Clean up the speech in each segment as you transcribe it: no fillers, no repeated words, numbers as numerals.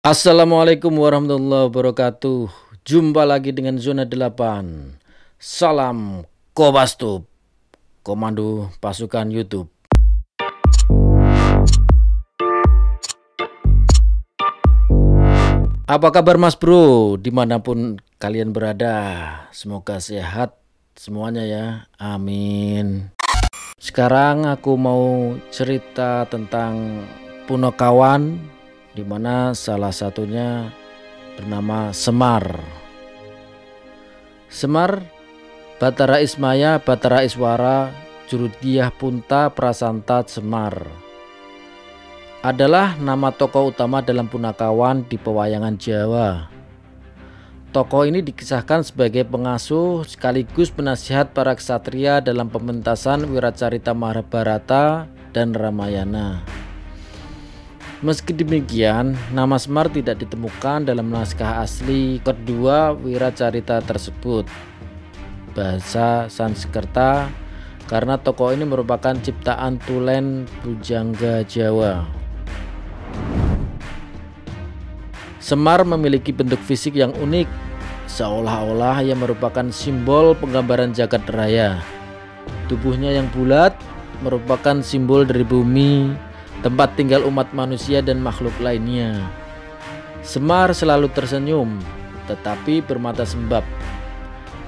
Assalamualaikum warahmatullahi wabarakatuh. Jumpa lagi dengan Zona 8. Salam Kobastub, Komando Pasukan YouTube. Apa kabar Mas Bro? Dimanapun kalian berada, semoga sehat semuanya ya. Amin. Sekarang aku mau cerita tentang Punokawan, di mana salah satunya bernama Semar. Semar, Batara Ismaya, Batara Iswara, Jurudiah Punta Prasanta Semar adalah nama tokoh utama dalam Punakawan di pewayangan Jawa. Tokoh ini dikisahkan sebagai pengasuh sekaligus penasihat para ksatria dalam pementasan Wiracarita Mahabharata dan Ramayana. Meski demikian, nama Semar tidak ditemukan dalam naskah asli kedua Wiracarita tersebut, bahasa Sanskerta, karena tokoh ini merupakan ciptaan Tulen Pujangga Jawa. Semar memiliki bentuk fisik yang unik, seolah-olah ia merupakan simbol penggambaran jagat raya. Tubuhnya yang bulat merupakan simbol dari bumi, tempat tinggal umat manusia dan makhluk lainnya. Semar selalu tersenyum, tetapi bermata sembab.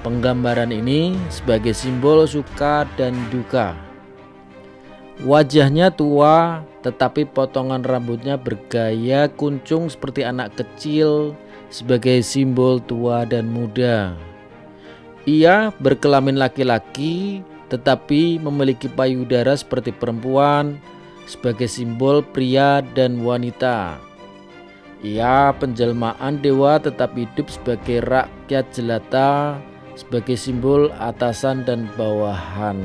Penggambaran ini sebagai simbol suka dan duka. Wajahnya tua, tetapi potongan rambutnya bergaya kuncung seperti anak kecil sebagai simbol tua dan muda. Ia berkelamin laki-laki, tetapi memiliki payudara seperti perempuan, sebagai simbol pria dan wanita. Ia penjelmaan dewa tetap hidup sebagai rakyat jelata, sebagai simbol atasan dan bawahan.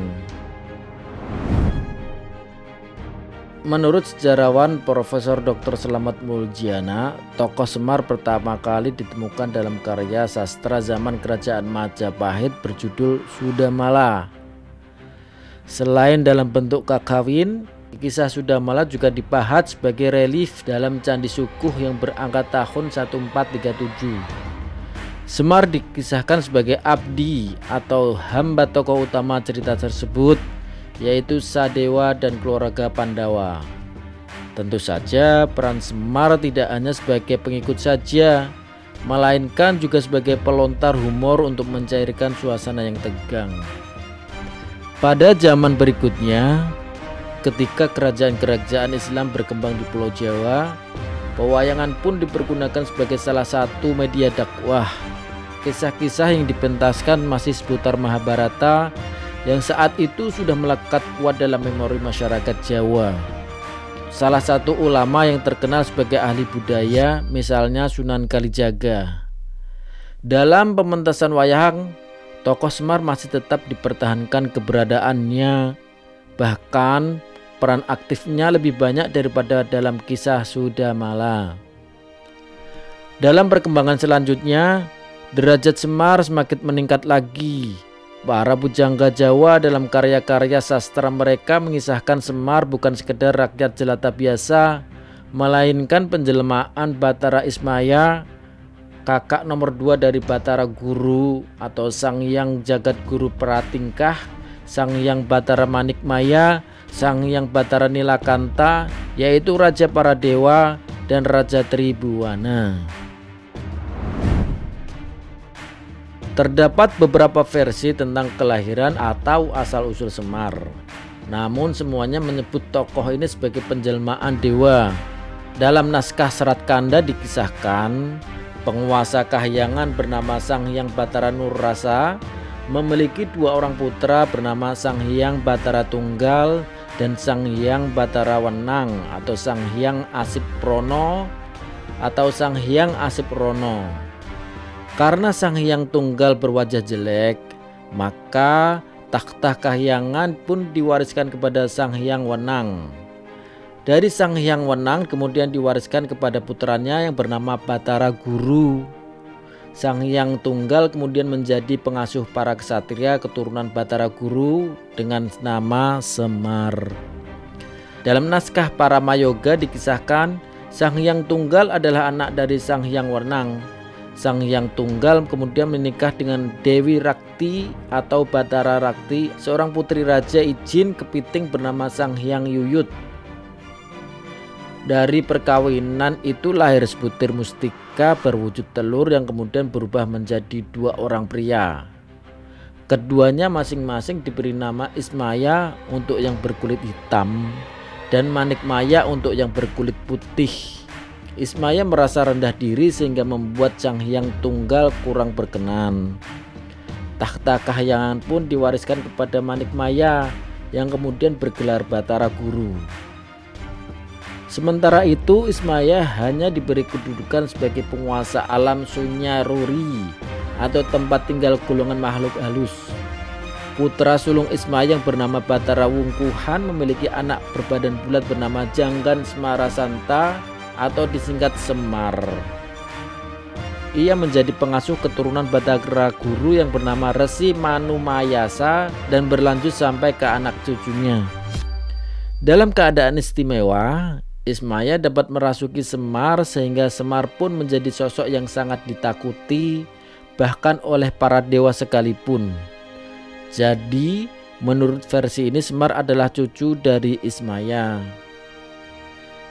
Menurut sejarawan Profesor Dr. Slamet Muljana, tokoh Semar pertama kali ditemukan dalam karya sastra zaman Kerajaan Majapahit berjudul Sudamala. Selain dalam bentuk kakawin, kisah Sudamala juga dipahat sebagai relief dalam Candi Sukuh yang berangka tahun 1437. Semar dikisahkan sebagai abdi atau hamba tokoh utama cerita tersebut, yaitu Sadewa dan keluarga Pandawa. Tentu saja peran Semar tidak hanya sebagai pengikut saja, melainkan juga sebagai pelontar humor untuk mencairkan suasana yang tegang. Pada zaman berikutnya, ketika kerajaan-kerajaan Islam berkembang di Pulau Jawa, pewayangan pun dipergunakan sebagai salah satu media dakwah. Kisah-kisah yang dipentaskan masih seputar Mahabharata yang saat itu sudah melekat kuat dalam memori masyarakat Jawa. Salah satu ulama yang terkenal sebagai ahli budaya, misalnya Sunan Kalijaga. Dalam pementasan wayang, tokoh Semar masih tetap dipertahankan keberadaannya, bahkan peran aktifnya lebih banyak daripada dalam kisah Sudamala. Dalam perkembangan selanjutnya, derajat Semar semakin meningkat lagi. Para pujangga Jawa dalam karya-karya sastra mereka mengisahkan Semar bukan sekedar rakyat jelata biasa, melainkan penjelmaan Batara Ismaya, kakak nomor 2 dari Batara Guru atau Sang Hyang Jagat Guru Pratingkah, Sang Hyang Batara Manikmaya, Sang Hyang Batara Nilakanta, yaitu Raja para Dewa dan Raja Tribuwana. Terdapat beberapa versi tentang kelahiran atau asal-usul Semar. Namun semuanya menyebut tokoh ini sebagai penjelmaan dewa. Dalam naskah Serat Kanda dikisahkan, penguasa kahyangan bernama Sang Hyang Batara Nurrasa memiliki 2 orang putra bernama Sang Hyang Batara Tunggal dan Sang Hyang Batara Wenang atau Sang Hyang Asip Prono atau Sang Hyang Asip Rono. Karena Sang Hyang Tunggal berwajah jelek, maka takhta kahyangan pun diwariskan kepada Sang Hyang Wenang. Dari Sang Hyang Wenang kemudian diwariskan kepada putranya yang bernama Batara Guru. Sang Hyang Tunggal kemudian menjadi pengasuh para ksatria keturunan Batara Guru dengan nama Semar. Dalam naskah Paramayoga dikisahkan Sang Hyang Tunggal adalah anak dari Sang Hyang Wenang. Sang Hyang Tunggal kemudian menikah dengan Dewi Rakti atau Batara Rakti, seorang putri Raja Ijin Kepiting bernama Sang Hyang Yuyut. Dari perkawinan itu lahir sebutir mustika berwujud telur yang kemudian berubah menjadi 2 orang pria. Keduanya masing-masing diberi nama Ismaya untuk yang berkulit hitam dan Manikmaya untuk yang berkulit putih. Ismaya merasa rendah diri sehingga membuat Sang Hyang Tunggal kurang berkenan. Takhta kahyangan pun diwariskan kepada Manikmaya yang kemudian bergelar Batara Guru. Sementara itu Ismaya hanya diberi kedudukan sebagai penguasa alam Sunyaruri atau tempat tinggal golongan makhluk halus. Putra sulung Ismaya yang bernama Batara Wungkuhan memiliki anak berbadan bulat bernama Janggan Semarasanta atau disingkat Semar. Ia menjadi pengasuh keturunan Batara Guru yang bernama Resi Manumayasa dan berlanjut sampai ke anak cucunya. Dalam keadaan istimewa, Ismaya dapat merasuki Semar sehingga Semar pun menjadi sosok yang sangat ditakuti bahkan oleh para dewa sekalipun. Jadi menurut versi ini Semar adalah cucu dari Ismaya.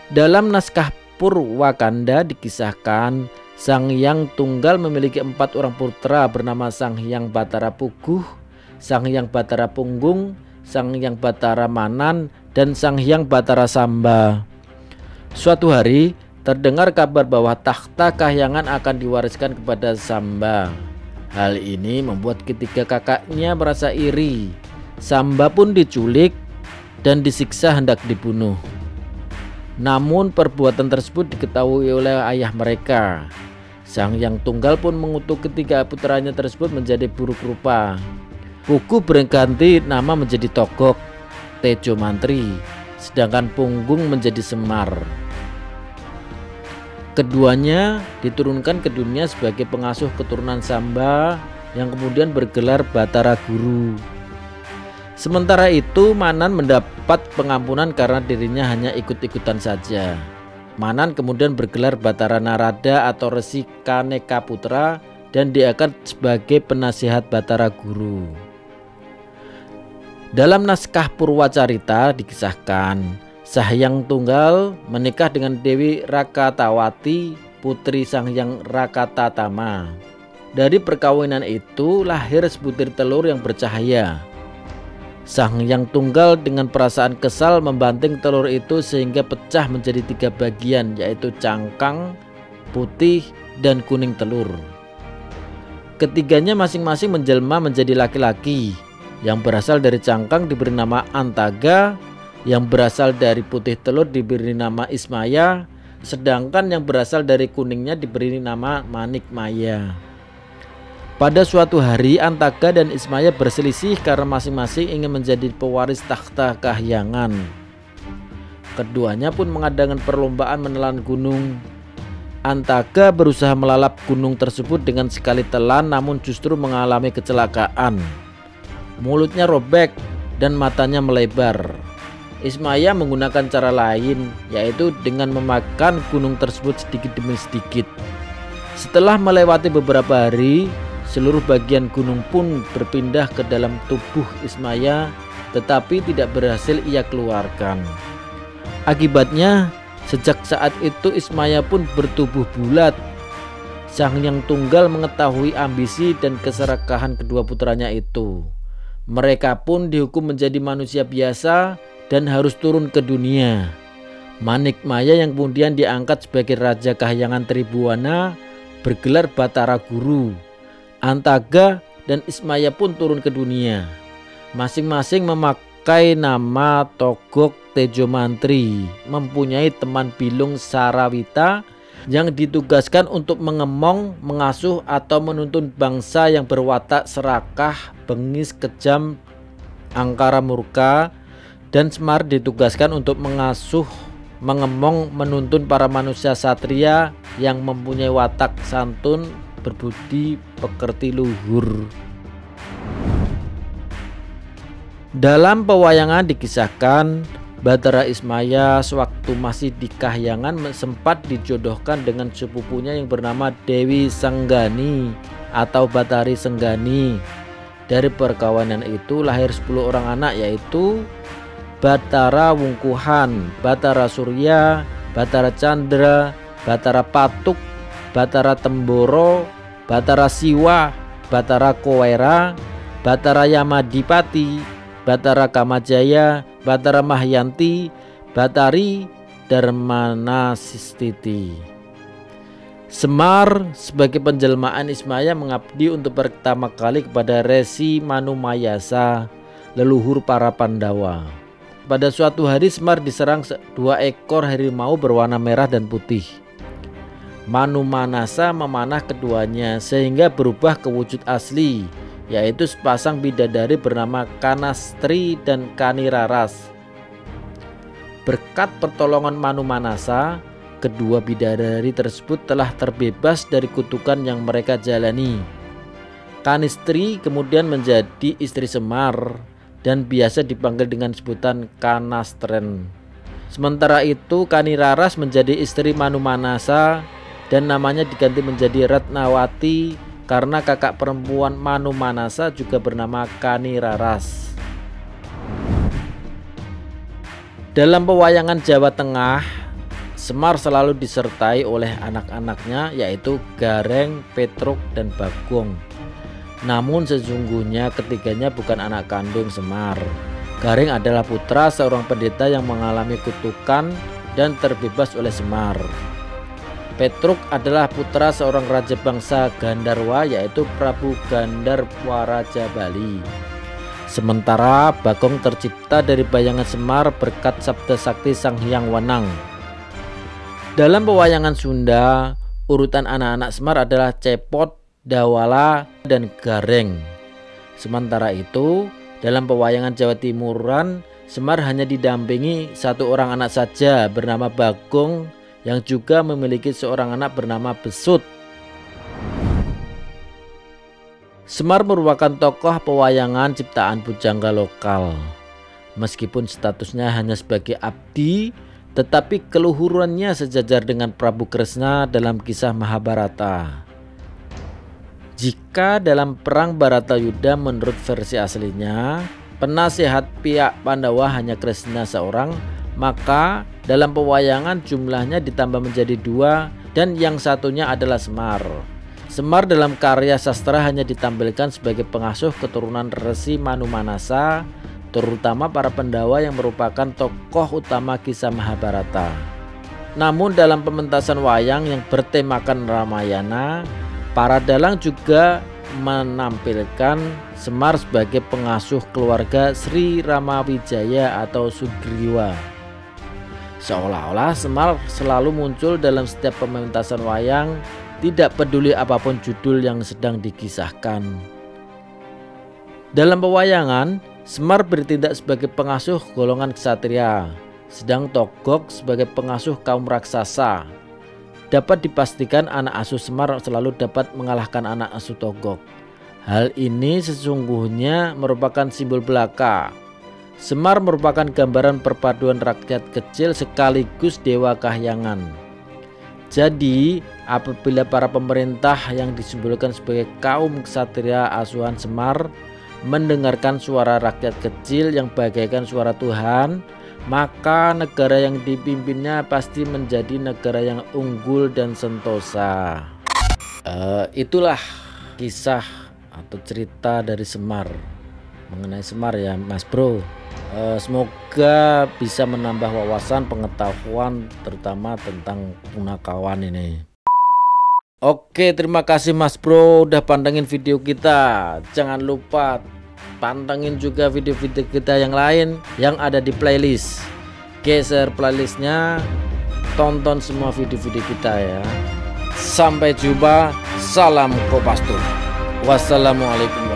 Dalam naskah Purwakanda dikisahkan Sang Hyang Tunggal memiliki 4 orang putra bernama Sang Hyang Batara Puguh, Sang Hyang Batara Punggung, Sang Hyang Batara Manan, dan Sang Hyang Batara Samba. Suatu hari terdengar kabar bahwa takhta kahyangan akan diwariskan kepada Samba. Hal ini membuat ketiga kakaknya merasa iri. Samba pun diculik dan disiksa hendak dibunuh. Namun perbuatan tersebut diketahui oleh ayah mereka. Sang Hyang Tunggal pun mengutuk ketiga putranya tersebut menjadi buruk rupa. Puguh berganti nama menjadi Togok, Tejo Mantri, sedangkan Punggung menjadi Semar. Keduanya diturunkan ke dunia sebagai pengasuh keturunan Samba yang kemudian bergelar Batara Guru. Sementara itu Manan mendapat pengampunan karena dirinya hanya ikut-ikutan saja. Manan kemudian bergelar Batara Narada atau Resi Kaneka Putra dan diangkat sebagai penasihat Batara Guru. Dalam naskah Purwacarita dikisahkan Sang Hyang Tunggal menikah dengan Dewi Rakatawati, putri Sang Hyang Rakatatama. Dari perkawinan itu lahir sebutir telur yang bercahaya. Sang Hyang Tunggal dengan perasaan kesal membanting telur itu sehingga pecah menjadi 3 bagian, yaitu cangkang, putih, dan kuning telur. Ketiganya masing-masing menjelma menjadi laki-laki. Yang berasal dari cangkang diberi nama Antaga, yang berasal dari putih telur diberi nama Ismaya, sedangkan yang berasal dari kuningnya diberi nama Manikmaya. Pada suatu hari Antaga dan Ismaya berselisih karena masing-masing ingin menjadi pewaris takhta kahyangan. Keduanya pun mengadakan perlombaan menelan gunung. Antaga berusaha melalap gunung tersebut dengan sekali telan, namun justru mengalami kecelakaan. Mulutnya robek dan matanya melebar. Ismaya menggunakan cara lain, yaitu dengan memakan gunung tersebut sedikit demi sedikit. Setelah melewati beberapa hari, seluruh bagian gunung pun berpindah ke dalam tubuh Ismaya, tetapi tidak berhasil ia keluarkan. Akibatnya, sejak saat itu Ismaya pun bertubuh bulat. Sang Hyang Tunggal mengetahui ambisi dan keserakahan kedua putranya itu. Mereka pun dihukum menjadi manusia biasa dan harus turun ke dunia. Manikmaya yang kemudian diangkat sebagai Raja Kahyangan Tribuana bergelar Batara Guru. Antaga dan Ismaya pun turun ke dunia. Masing-masing memakai nama Togok Tejo Mantri, mempunyai teman bilung Sarawita yang ditugaskan untuk mengemong, mengasuh atau menuntun bangsa yang berwatak serakah, bengis, kejam, angkara murka. Dan Semar ditugaskan untuk mengasuh, mengemong, menuntun para manusia satria yang mempunyai watak santun, berbudi, pekerti luhur. Dalam pewayangan dikisahkan Batara Ismaya sewaktu masih di Kahyangan sempat dijodohkan dengan sepupunya yang bernama Dewi Senggani atau Batari Senggani. Dari perkawinan itu lahir 10 orang anak, yaitu Batara Wungkuhan, Batara Surya, Batara Chandra, Batara Patuk, Batara Temboro, Batara Siwa, Batara Kowera, Batara Yamadipati, Batara Kamajaya, Batara Mahyanti, Batari Darmanasistiti. Semar sebagai penjelmaan Ismaya mengabdi untuk pertama kali kepada Resi Manumayasa, leluhur para Pandawa. Pada suatu hari Semar diserang 2 ekor harimau berwarna merah dan putih. Manumanasa memanah keduanya sehingga berubah ke wujud asli, yaitu sepasang bidadari bernama Kanastri dan Kaniraras. Berkat pertolongan Manumanasa, kedua bidadari tersebut telah terbebas dari kutukan yang mereka jalani. Kanistri kemudian menjadi istri Semar dan biasa dipanggil dengan sebutan Kanastren. Sementara itu Kaniraras menjadi istri Manumanasa dan namanya diganti menjadi Ratnawati karena kakak perempuan Manumanasa juga bernama Kaniraras. Dalam pewayangan Jawa Tengah, Semar selalu disertai oleh anak-anaknya, yaitu Gareng, Petruk, dan Bagong. Namun sesungguhnya ketiganya bukan anak kandung Semar. Gareng adalah putra seorang pendeta yang mengalami kutukan dan terbebas oleh Semar. Petruk adalah putra seorang raja bangsa Gandarwa, yaitu Prabu Gandarwaraja Bali. Sementara Bagong tercipta dari bayangan Semar berkat sabda sakti Sang Hyang Wenang. Dalam pewayangan Sunda, urutan anak-anak Semar adalah Cepot, Dawala, dan Gareng. Sementara itu, dalam pewayangan Jawa Timuran, Semar hanya didampingi 1 orang anak saja bernama Bagong, yang juga memiliki seorang anak bernama Besut. Semar merupakan tokoh pewayangan ciptaan pujangga lokal. Meskipun statusnya hanya sebagai abdi, tetapi keluhurannya sejajar dengan Prabu Kresna dalam kisah Mahabharata. Jika dalam perang Baratayuda menurut versi aslinya, penasehat pihak Pandawa hanya Kresna seorang, maka dalam pewayangan jumlahnya ditambah menjadi 2 dan yang satunya adalah Semar. Semar dalam karya sastra hanya ditampilkan sebagai pengasuh keturunan Resi Manumanasa, terutama para Pandawa yang merupakan tokoh utama kisah Mahabharata. Namun dalam pementasan wayang yang bertemakan Ramayana, para dalang juga menampilkan Semar sebagai pengasuh keluarga Sri Ramawijaya atau Sugriwa. Seolah-olah Semar selalu muncul dalam setiap pementasan wayang, tidak peduli apapun judul yang sedang dikisahkan. Dalam pewayangan, Semar bertindak sebagai pengasuh golongan ksatria, sedang Togog sebagai pengasuh kaum raksasa. Dapat dipastikan anak asuh Semar selalu dapat mengalahkan anak asuh Togog. Hal ini sesungguhnya merupakan simbol belaka. Semar merupakan gambaran perpaduan rakyat kecil sekaligus dewa kahyangan. Jadi apabila para pemerintah yang disimbolkan sebagai kaum ksatria asuhan Semar mendengarkan suara rakyat kecil yang bagaikan suara Tuhan, maka negara yang dipimpinnya pasti menjadi negara yang unggul dan sentosa. Itulah kisah atau cerita dari Semar, mengenai Semar ya Mas Bro. Semoga bisa menambah wawasan pengetahuan terutama tentang punakawan ini. Oke, terima kasih Mas Bro udah pantengin video kita. Jangan lupa pantengin juga video-video kita yang lain yang ada di playlist. Geser playlistnya, tonton semua video-video kita ya. Sampai jumpa, salam Kopastur. Wassalamualaikum